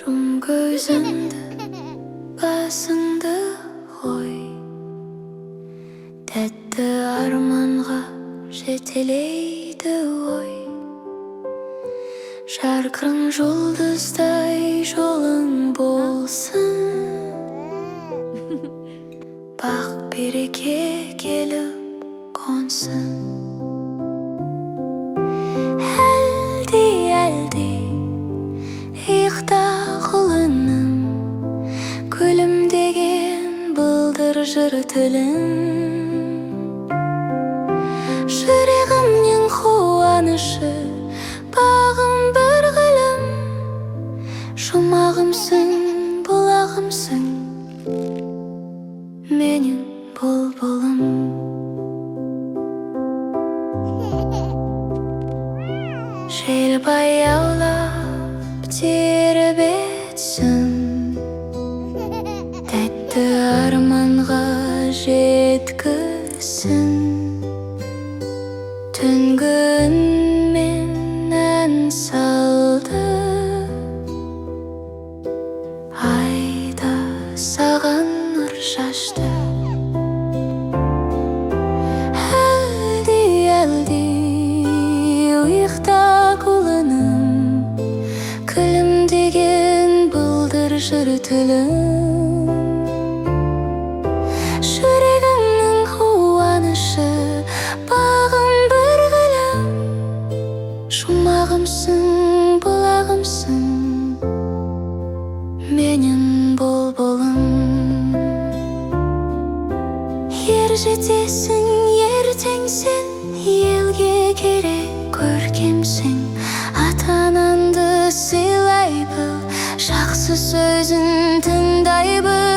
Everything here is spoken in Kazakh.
Шум көзіңді, басыңды қой, тәтті арманға жетелейді ой. Жарқырын жұлдыздай жолың болсын, бақ береке келіп қонсын. Әлде иықта құлыным, күлімдеген бұлдыр жыр тілім. Жүрегімнің қуанышы, бағым бір ғылым. Жұмағымсың, бұлағымсың, менің бұлбұлым. Жел баяулап тербетсін, тәтті арманға жеткізсін. Түнгі үнмен ән салды, айда саған нұр шашты. Әлде ұйықта құлыным, күлімдеген бұлдыр жыр тілім. Жүрегімнің қуанышы, бағым бір ғылым. Жұмағымсың, бұлағымсың, менің бұлбұлым. Ер жетесің, ертең сен, елге керек көркемсің. Ата-анаңды сыйлай біл, жақсы сөзін тыңдай біл.